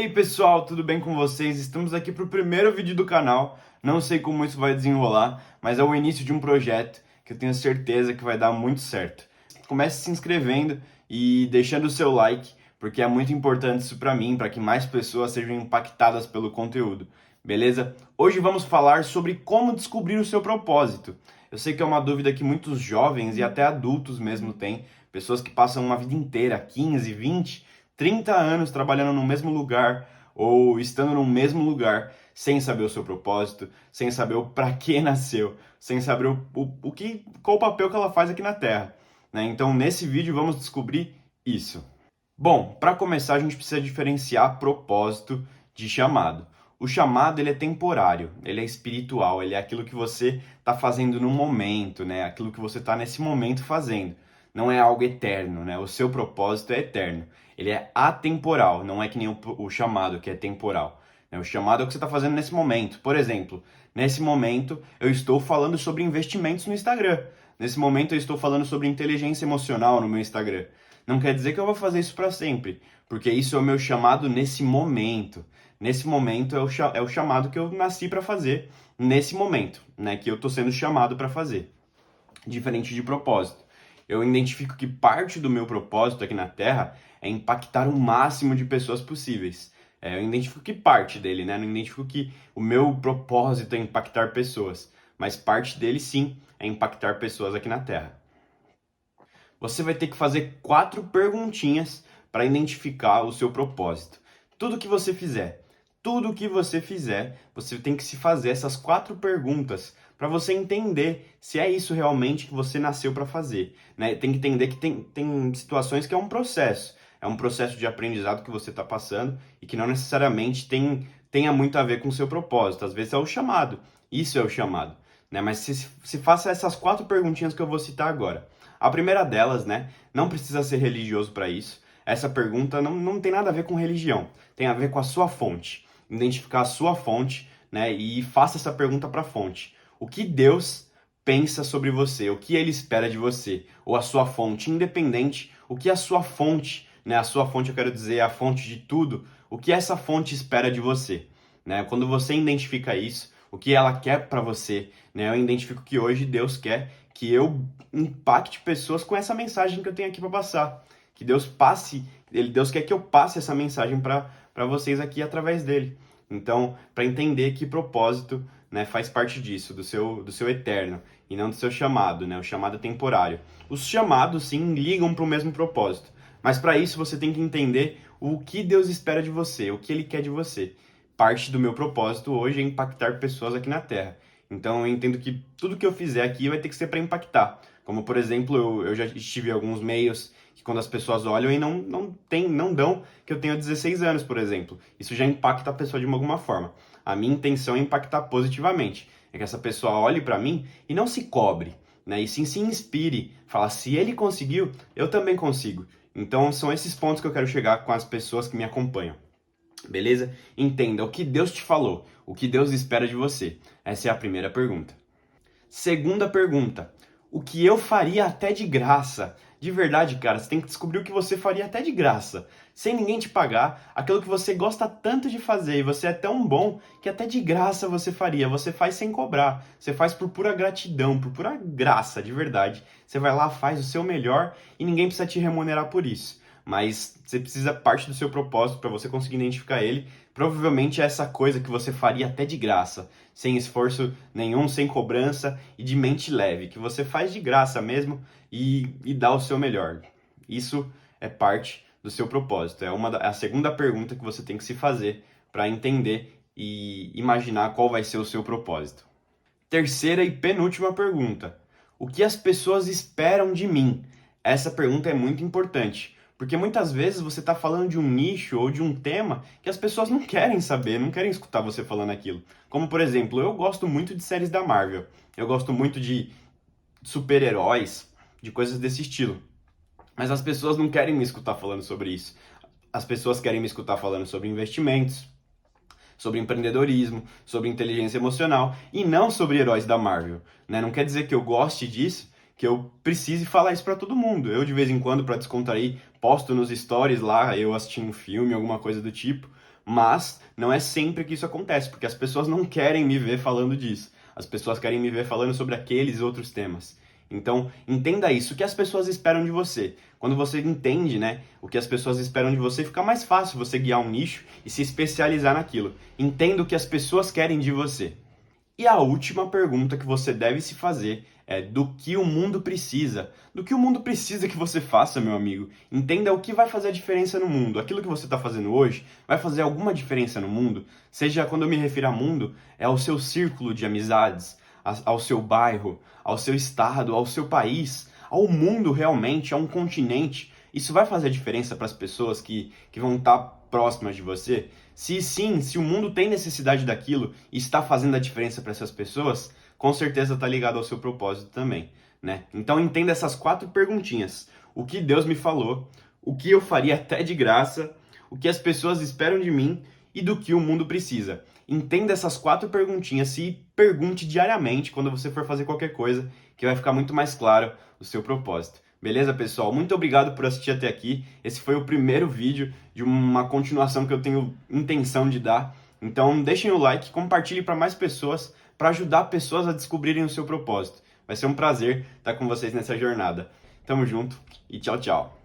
E aí pessoal, tudo bem com vocês? Estamos aqui para o primeiro vídeo do canal. Não sei como isso vai desenrolar, mas é o início de um projeto que eu tenho certeza que vai dar muito certo. Comece se inscrevendo e deixando o seu like, porque é muito importante isso para mim, para que mais pessoas sejam impactadas pelo conteúdo. Beleza? Hoje vamos falar sobre como descobrir o seu propósito. Eu sei que é uma dúvida que muitos jovens e até adultos mesmo têm, pessoas que passam uma vida inteira, 15, 20, 30 anos trabalhando no mesmo lugar ou estando no mesmo lugar sem saber o seu propósito, sem saber o para que nasceu, sem saber qual o papel que ela faz aqui na Terra, né? Então, nesse vídeo vamos descobrir isso. Bom, para começar, a gente precisa diferenciar propósito de chamado. O chamado ele é temporário, ele é espiritual, ele é aquilo que você está fazendo no momento, né? Aquilo que você está nesse momento fazendo. Não é algo eterno, né? O seu propósito é eterno. Ele é atemporal, não é que nem o chamado que é temporal. Né? O chamado é o que você está fazendo nesse momento. Por exemplo, nesse momento eu estou falando sobre investimentos no Instagram. Nesse momento eu estou falando sobre inteligência emocional no meu Instagram. Não quer dizer que eu vou fazer isso para sempre, porque isso é o meu chamado nesse momento. Nesse momento é o chamado que eu nasci para fazer, nesse momento, né, que eu estou sendo chamado para fazer. Diferente de propósito. Eu identifico que parte do meu propósito aqui na Terra é impactar o máximo de pessoas possíveis. Eu identifico que parte dele, né? Não identifico que o meu propósito é impactar pessoas, mas parte dele sim é impactar pessoas aqui na Terra. Você vai ter que fazer 4 perguntinhas para identificar o seu propósito. Tudo que você fizer, tudo que você fizer, você tem que se fazer essas 4 perguntas para você entender se é isso realmente que você nasceu para fazer, né? Tem que entender que tem situações que é um processo de aprendizado que você está passando e que não necessariamente tenha muito a ver com o seu propósito. Às vezes é o chamado, isso é o chamado, né? Mas se faça essas 4 perguntinhas que eu vou citar agora. A primeira delas, né, não precisa ser religioso para isso. Essa pergunta não tem nada a ver com religião, tem a ver com a sua fonte. Identificar a sua fonte, né, e faça essa pergunta para a fonte. O que Deus pensa sobre você? O que ele espera de você? Ou a sua fonte, independente, o que a sua fonte, né, a sua fonte eu quero dizer é a fonte de tudo, o que essa fonte espera de você, né? Quando você identifica isso, o que ela quer para você, né? Eu identifico que hoje Deus quer que eu impacte pessoas com essa mensagem que eu tenho aqui para passar. Que Deus passe, Deus quer que eu passe essa mensagem para vocês aqui através dele. Então, para entender que propósito, né, faz parte disso, do seu eterno, e não do seu chamado, né? O chamado é temporário. Os chamados, sim, ligam para o mesmo propósito. Mas para isso você tem que entender o que Deus espera de você, o que Ele quer de você. Parte do meu propósito hoje é impactar pessoas aqui na Terra. Então eu entendo que tudo que eu fizer aqui vai ter que ser para impactar. Como, por exemplo, eu já estive em alguns meios que quando as pessoas olham e não dão que eu tenho 16 anos, por exemplo. Isso já impacta a pessoa de alguma forma. A minha intenção é impactar positivamente. É que essa pessoa olhe para mim e não se cobre, né? E sim se inspire. Fala, se ele conseguiu, eu também consigo. Então são esses pontos que eu quero chegar com as pessoas que me acompanham. Beleza? Entenda o que Deus te falou, o que Deus espera de você. Essa é a primeira pergunta. Segunda pergunta: o que eu faria até de graça? De verdade, cara, você tem que descobrir o que você faria até de graça, sem ninguém te pagar, aquilo que você gosta tanto de fazer e você é tão bom que até de graça você faria. Você faz sem cobrar, você faz por pura gratidão, por pura graça, de verdade. Você vai lá, faz o seu melhor e ninguém precisa te remunerar por isso. Mas você precisa parte do seu propósito para você conseguir identificar ele. Provavelmente é essa coisa que você faria até de graça, sem esforço nenhum, sem cobrança e de mente leve, que você faz de graça mesmo e dá o seu melhor. Isso é parte do seu propósito. É a segunda pergunta que você tem que se fazer para entender e imaginar qual vai ser o seu propósito. Terceira e penúltima pergunta: o que as pessoas esperam de mim? Essa pergunta é muito importante, porque muitas vezes você está falando de um nicho ou de um tema que as pessoas não querem saber, não querem escutar você falando aquilo. Como, por exemplo, eu gosto muito de séries da Marvel, eu gosto muito de super-heróis, de coisas desse estilo. Mas as pessoas não querem me escutar falando sobre isso. As pessoas querem me escutar falando sobre investimentos, sobre empreendedorismo, sobre inteligência emocional e não sobre heróis da Marvel, né? Não quer dizer que eu goste disso, que eu precise falar isso para todo mundo. Eu de vez em quando para descontrair posto nos stories lá eu assistindo um filme, alguma coisa do tipo, Mas não é sempre que isso acontece, porque as pessoas não querem me ver falando disso. As pessoas querem me ver falando sobre aqueles outros temas. Então, entenda isso, o que as pessoas esperam de você. Quando você entende, né, o que as pessoas esperam de você, fica mais fácil você guiar um nicho e se especializar naquilo. Entenda o que as pessoas querem de você. E a última pergunta que você deve se fazer é do que o mundo precisa. Do que o mundo precisa que você faça, meu amigo. Entenda o que vai fazer a diferença no mundo. Aquilo que você está fazendo hoje vai fazer alguma diferença no mundo? Seja, quando eu me refiro a mundo, é ao seu círculo de amizades, ao seu bairro, ao seu estado, ao seu país, ao mundo realmente, a um continente. Isso vai fazer a diferença para as pessoas que vão estar próximas de você? Se sim, se o mundo tem necessidade daquilo e está fazendo a diferença para essas pessoas, com certeza está ligado ao seu propósito também, né? Então entenda essas 4 perguntinhas. O que Deus me falou, o que eu faria até de graça, o que as pessoas esperam de mim e do que o mundo precisa. Entenda essas 4 perguntinhas e pergunte diariamente quando você for fazer qualquer coisa, que vai ficar muito mais claro o seu propósito. Beleza, pessoal? Muito obrigado por assistir até aqui. Esse foi o primeiro vídeo de uma continuação que eu tenho intenção de dar. Então, deixem o like, compartilhem para mais pessoas, para ajudar pessoas a descobrirem o seu propósito. Vai ser um prazer estar com vocês nessa jornada. Tamo junto e tchau, tchau.